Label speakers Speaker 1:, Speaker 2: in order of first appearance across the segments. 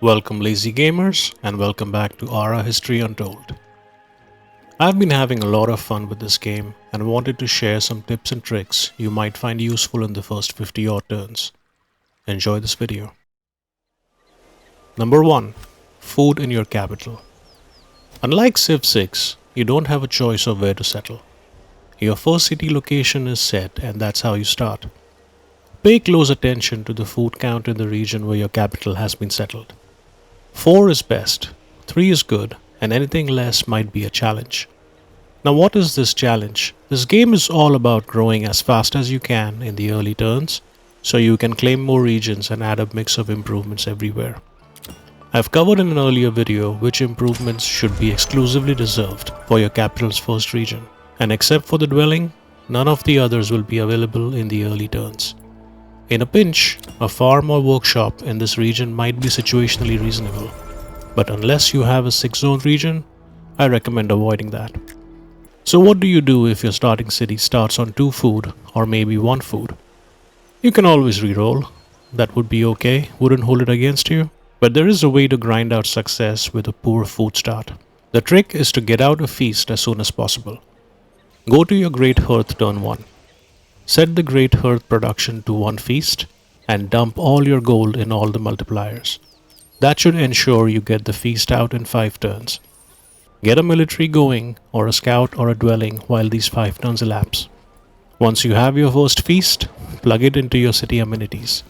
Speaker 1: Welcome, lazy gamers, and welcome back to ARA History Untold. I've been having a lot of fun with this game and wanted to share some tips and tricks you might find useful in the first 50 odd turns. Enjoy this video. Number 1. Food in your capital. Unlike Civ 6, you don't have a choice of where to settle. Your first city location is set, and that's how you start. Pay close attention to the food count in the region where your capital has been settled. 4 is best, 3 is good, and anything less might be a challenge. Now, what is this challenge? This game is all about growing as fast as you can in the early turns, so you can claim more regions and add a mix of improvements everywhere. I've covered in an earlier video which improvements should be exclusively reserved for your capital's first region, and except for the dwelling, none of the others will be available in the early turns. In a pinch, a farm or workshop in this region might be situationally reasonable, but unless you have a 6-zone region, I recommend avoiding that. So what do you do if your starting city starts on 2 food or maybe 1 food? You can always reroll. That would be okay, wouldn't hold it against you, but there is a way to grind out success with a poor food start. The trick is to get out a feast as soon as possible. Go to your Great Hearth turn 1. Set the Great Hearth production to 1 feast and dump all your gold in all the multipliers. That should ensure you get the feast out in 5 turns. Get a military going or a scout or a dwelling while these 5 turns elapse. Once you have your first feast, plug it into your city amenities.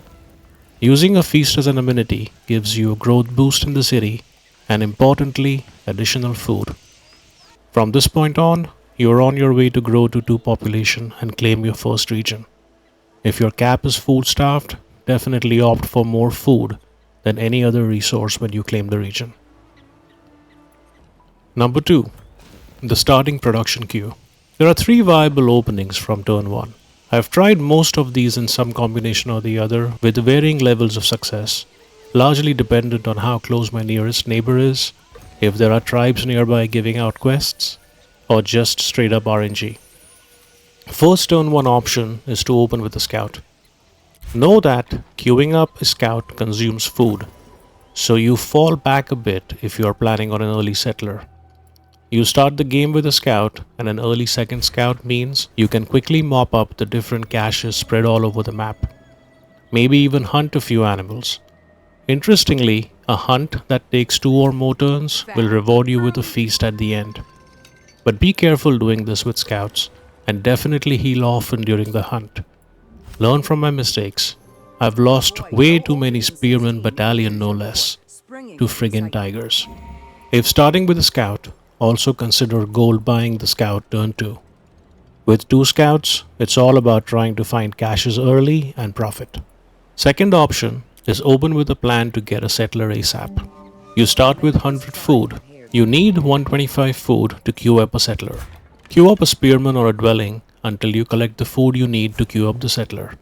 Speaker 1: Using a feast as an amenity gives you a growth boost in the city and, importantly, additional food. From this point on, you're on your way to grow to 2 population and claim your first region. If your cap is food starved, definitely opt for more food than any other resource when you claim the region. Number 2. The starting production queue. There are 3 viable openings from turn 1. I've tried most of these in some combination or the other with varying levels of success, largely dependent on how close my nearest neighbor is, if there are tribes nearby giving out quests, or just straight up RNG. First turn 1 option is to open with a scout. Know that queuing up a scout consumes food, so you fall back a bit if you are planning on an early settler. You start the game with a scout, and an early second scout means you can quickly mop up the different caches spread all over the map. Maybe even hunt a few animals. Interestingly, a hunt that takes 2 or more turns will reward you with a feast at the end. But be careful doing this with scouts, and definitely heal often during the hunt. Learn from my mistakes. I've lost way too many spearmen battalion no less to friggin' tigers. If starting with a scout, also consider gold buying the scout turn 2. With 2 scouts, it's all about trying to find caches early and profit. Second option is open with a plan to get a settler ASAP. You start with 100 food. You need 125 food to queue up a settler. Queue up a spearman or a dwelling until you collect the food you need to queue up the settler.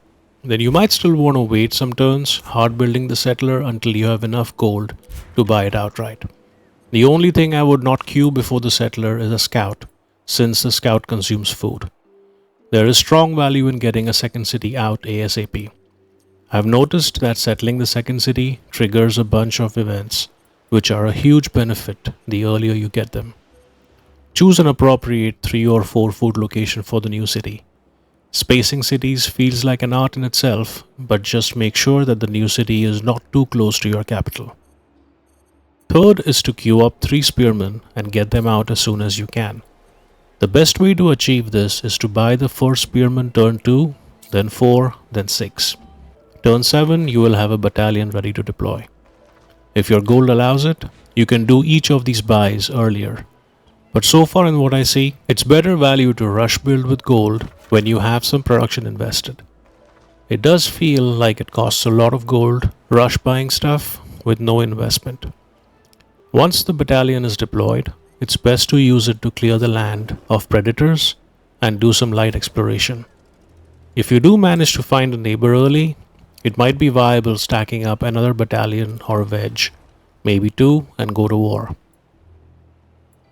Speaker 1: Then you might still want to wait some turns, hard building the settler until you have enough gold to buy it outright. The only thing I would not queue before the settler is a scout, since the scout consumes food. There is strong value in getting a second city out ASAP. I've noticed that settling the second city triggers a bunch of events, which are a huge benefit the earlier you get them. Choose an appropriate 3 or 4 food location for the new city. Spacing cities feels like an art in itself, but just make sure that the new city is not too close to your capital. Third is to queue up 3 spearmen and get them out as soon as you can. The best way to achieve this is to buy the first spearman turn 2, then 4, then 6. Turn 7 you will have a battalion ready to deploy. If your gold allows it, you can do each of these buys earlier. But so far in what I see, it's better value to rush build with gold when you have some production invested. It does feel like it costs a lot of gold, rush buying stuff with no investment. Once the battalion is deployed, it's best to use it to clear the land of predators and do some light exploration. If you do manage to find a neighbor early, it might be viable stacking up another battalion or wedge, maybe 2, and go to war.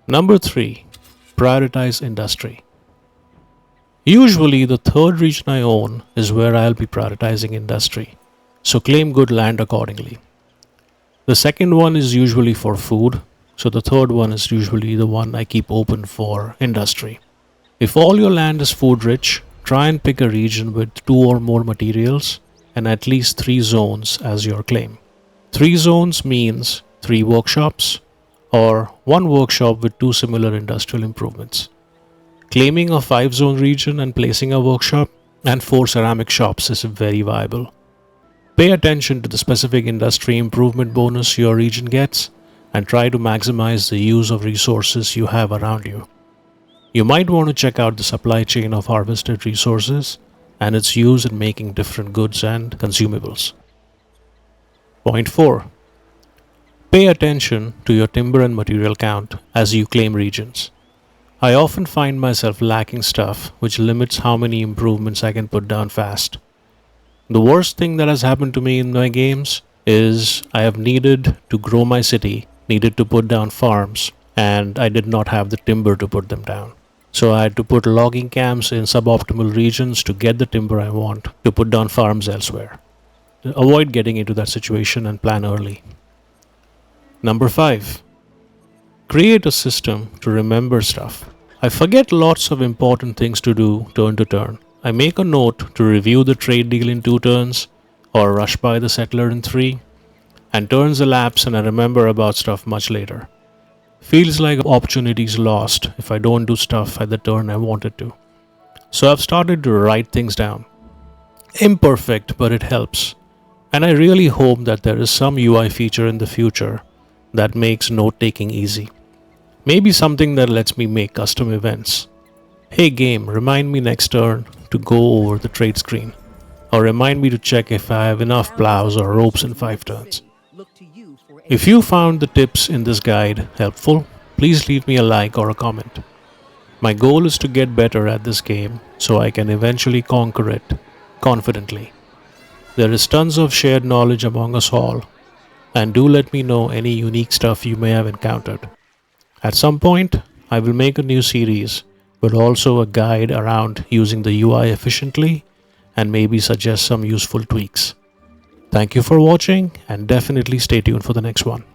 Speaker 1: Number 3. Prioritize industry. Usually the third region I own is where I'll be prioritizing industry, so claim good land accordingly. The second one is usually for food, so the third one is usually the one I keep open for industry. If all your land is food rich, try and pick a region with two or more materials and at least three zones as your claim. Three zones means three workshops or one workshop with two similar industrial improvements. Claiming a five zone region and placing a workshop and four ceramic shops is very viable. Pay attention to the specific industry improvement bonus your region gets and try to maximize the use of resources you have around you. You might want to check out the supply chain of harvested resources and its use in making different goods and consumables. Point 4. Pay attention to your timber and material count as you claim regions. I often find myself lacking stuff, which limits how many improvements I can put down fast. The worst thing that has happened to me in my games is I have needed to grow my city, needed to put down farms, and I did not have the timber to put them down. So I had to put logging camps in suboptimal regions to get the timber I want to put down farms elsewhere. Avoid getting into that situation and plan early. Number 5. Create a system to remember stuff. I forget lots of important things to do turn to turn. I make a note to review the trade deal in 2 turns or rush by the settler in 3, and turns elapse and I remember about stuff much later. Feels like opportunities lost if I don't do stuff at the turn I wanted to. So I've started to write things down. Imperfect, but it helps. And I really hope that there is some UI feature in the future that makes note taking easy. Maybe something that lets me make custom events. Hey game, remind me next turn to go over the trade screen. Or remind me to check if I have enough plows or ropes in 5 turns. If you found the tips in this guide helpful, please leave me a like or a comment. My goal is to get better at this game so I can eventually conquer it confidently. There is tons of shared knowledge among us all, and do let me know any unique stuff you may have encountered. At some point, I will make a new series, but also a guide around using the UI efficiently and maybe suggest some useful tweaks. Thank you for watching and definitely stay tuned for the next one.